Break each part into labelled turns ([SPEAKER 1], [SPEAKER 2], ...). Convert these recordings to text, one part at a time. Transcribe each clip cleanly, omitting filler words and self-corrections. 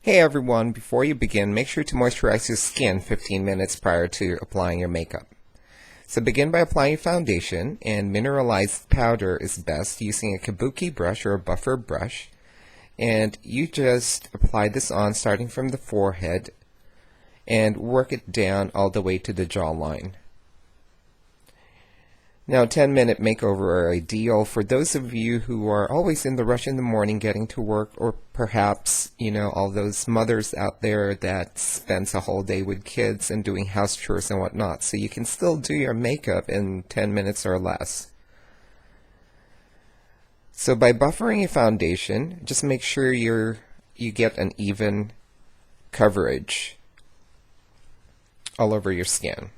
[SPEAKER 1] Hey everyone, before you begin, make sure to moisturize your skin 15 minutes prior to applying your makeup. So begin by applying foundation, and mineralized powder is best using a kabuki brush or a buffer brush. And you just apply this on starting from the forehead and work it down all the way to the jawline. Now, 10-minute makeover are ideal for those of you who are always in the rush in the morning getting to work, or perhaps, all those mothers out there that spends a whole day with kids and doing house chores and whatnot. So you can still do your makeup in 10 minutes or less. So by buffering your foundation, just make sure you get an even coverage all over your skin.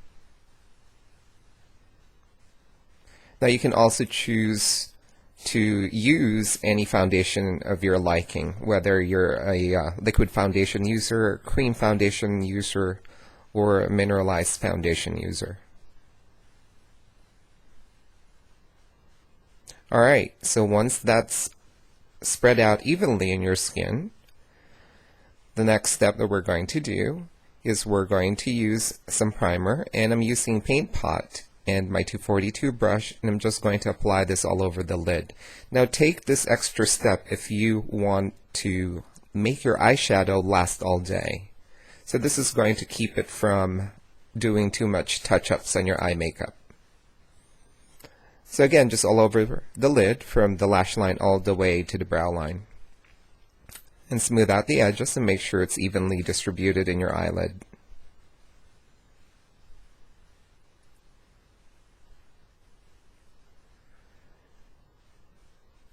[SPEAKER 1] Now you can also choose to use any foundation of your liking, whether you're a liquid foundation user, cream foundation user, or a mineralized foundation user. Alright, so once that's spread out evenly in your skin, the next step that we're going to do is we're going to use some primer, and I'm using Paint Pot and my 242 brush, and I'm just going to apply this all over the lid. Now take this extra step if you want to make your eyeshadow last all day. So this is going to keep it from doing too much touch-ups on your eye makeup. So again, just all over the lid from the lash line all the way to the brow line. And smooth out the edges and make sure it's evenly distributed in your eyelid.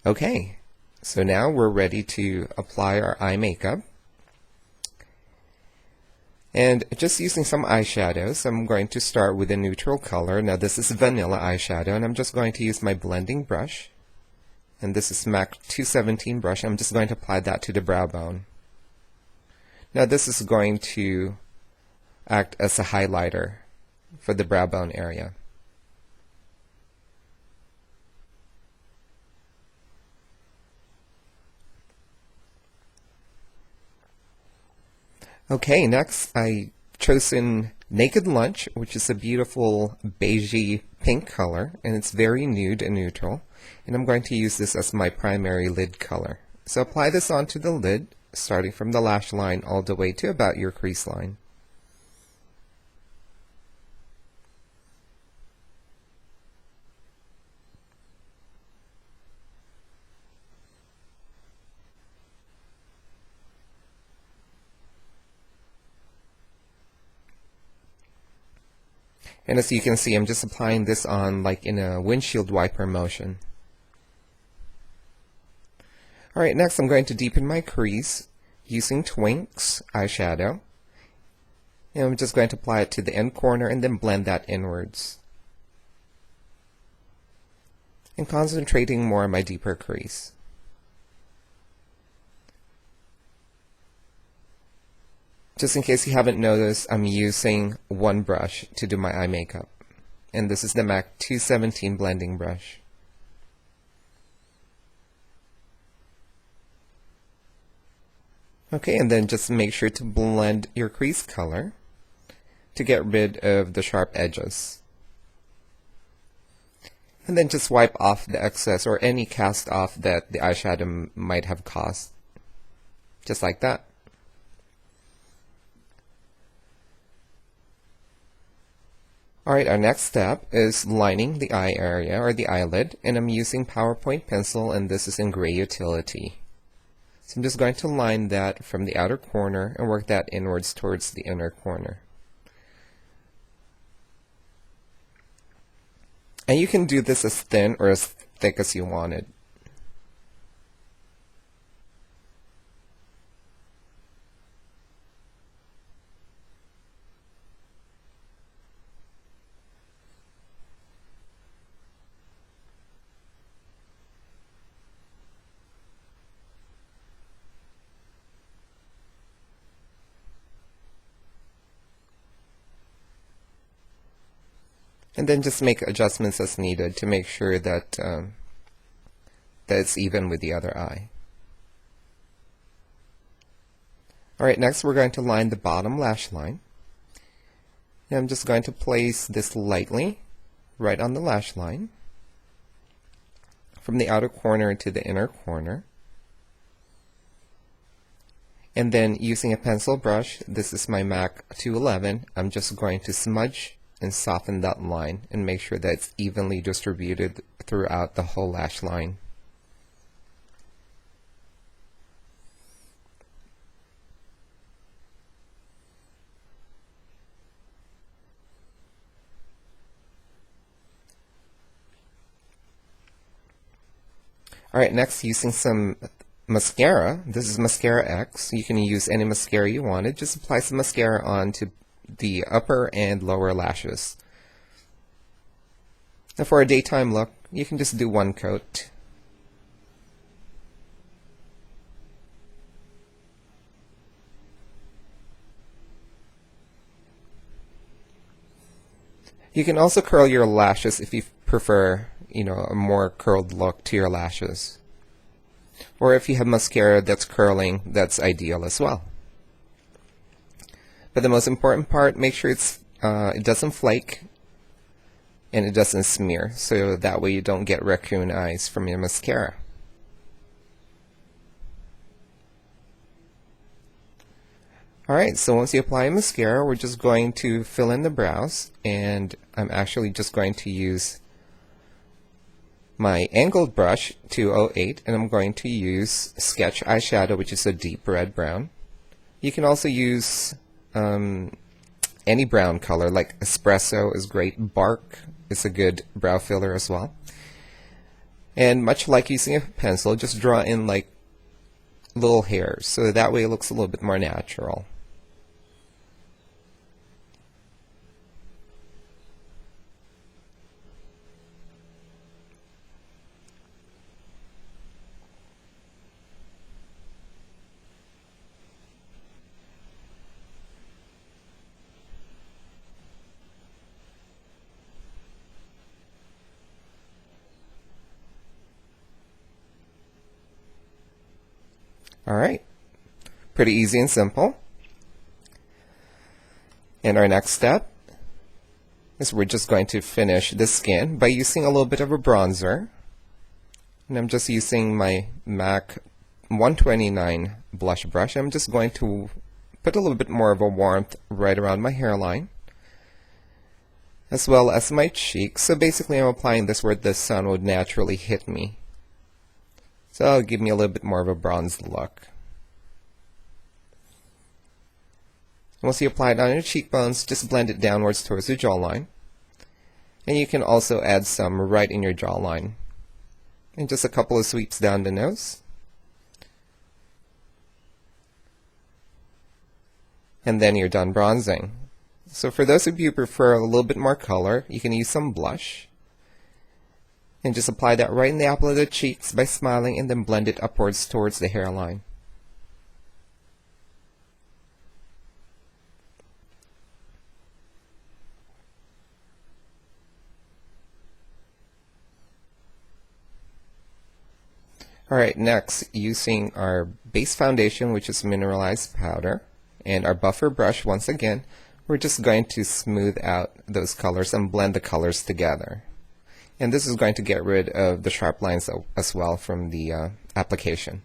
[SPEAKER 1] Okay, so now we're ready to apply our eye makeup. And just using some eyeshadows, I'm going to start with a neutral color. Now this is vanilla eyeshadow, and I'm just going to use my blending brush. And this is MAC 217 brush. I'm just going to apply that to the brow bone. Now this is going to act as a highlighter for the brow bone area. Okay, next I chosen Naked Lunch, which is a beautiful beigey pink color, and it's very nude and neutral. And I'm going to use this as my primary lid color. So apply this onto the lid, starting from the lash line all the way to about your crease line. And as you can see, I'm just applying this on like in a windshield wiper motion. Alright, next I'm going to deepen my crease using Twink's eyeshadow. And I'm just going to apply it to the end corner and then blend that inwards. And concentrating more on my deeper crease. Just in case you haven't noticed, I'm using one brush to do my eye makeup. And this is the MAC 217 blending brush. Okay, and then just make sure to blend your crease color to get rid of the sharp edges. And then just wipe off the excess or any cast off that the eyeshadow might have caused. Just like that. Alright, our next step is lining the eye area or the eyelid, and I'm using PowerPoint pencil, and this is in gray utility. So I'm just going to line that from the outer corner and work that inwards towards the inner corner. And you can do this as thin or as thick as you wanted. And then just make adjustments as needed to make sure that that it's even with the other eye. Alright, next we're going to line the bottom lash line. And I'm just going to place this lightly right on the lash line, from the outer corner to the inner corner. And then using a pencil brush, this is my MAC 211, I'm just going to smudge and soften that line and make sure that it's evenly distributed throughout the whole lash line. Alright, next using some mascara. This is Mascara X. You can use any mascara you wanted. Just apply some mascara onto the upper and lower lashes. Now for a daytime look, you can just do one coat. You can also curl your lashes if you prefer, a more curled look to your lashes. Or if you have mascara that's curling, that's ideal as well. But the most important part, make sure it doesn't flake and it doesn't smear, so that way you don't get raccoon eyes from your mascara. Alright, so once you apply mascara, we're just going to fill in the brows, and I'm actually just going to use my angled brush 208, and I'm going to use Sketch eyeshadow, which is a deep red brown. You can also use any brown color, like espresso is great, bark is a good brow filler as well. And much like using a pencil, just draw in like little hairs, so that way it looks a little bit more natural. Alright, pretty easy and simple. And our next step is we're just going to finish the skin by using a little bit of a bronzer. And I'm just using my MAC 129 blush brush. I'm just going to put a little bit more of a warmth right around my hairline, as well as my cheeks. So basically I'm applying this where the sun would naturally hit me. So it'll give me a little bit more of a bronzed look. Once you apply it on your cheekbones, just blend it downwards towards your jawline. And you can also add some right in your jawline. And just a couple of sweeps down the nose. And then you're done bronzing. So for those of you who prefer a little bit more color, you can use some blush. And just apply that right in the apple of the cheeks by smiling, and then blend it upwards towards the hairline. Alright, next, using our base foundation, which is mineralized powder, and our buffer brush, once again, we're just going to smooth out those colors and blend the colors together. And this is going to get rid of the sharp lines as well from the application.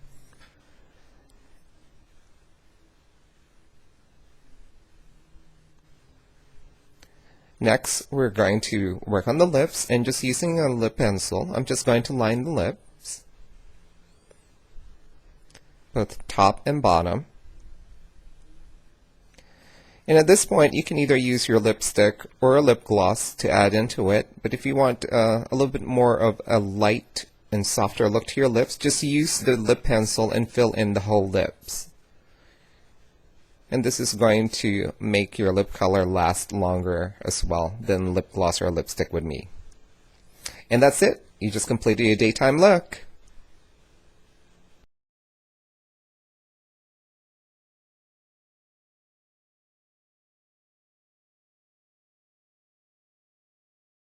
[SPEAKER 1] Next, we're going to work on the lips, and just using a lip pencil, I'm just going to line the lips, both top and bottom. And at this point, you can either use your lipstick or a lip gloss to add into it, but if you want a little bit more of a light and softer look to your lips, just use the lip pencil and fill in the whole lips. And this is going to make your lip color last longer as well than lip gloss or lipstick would be. And that's it. You just completed your daytime look.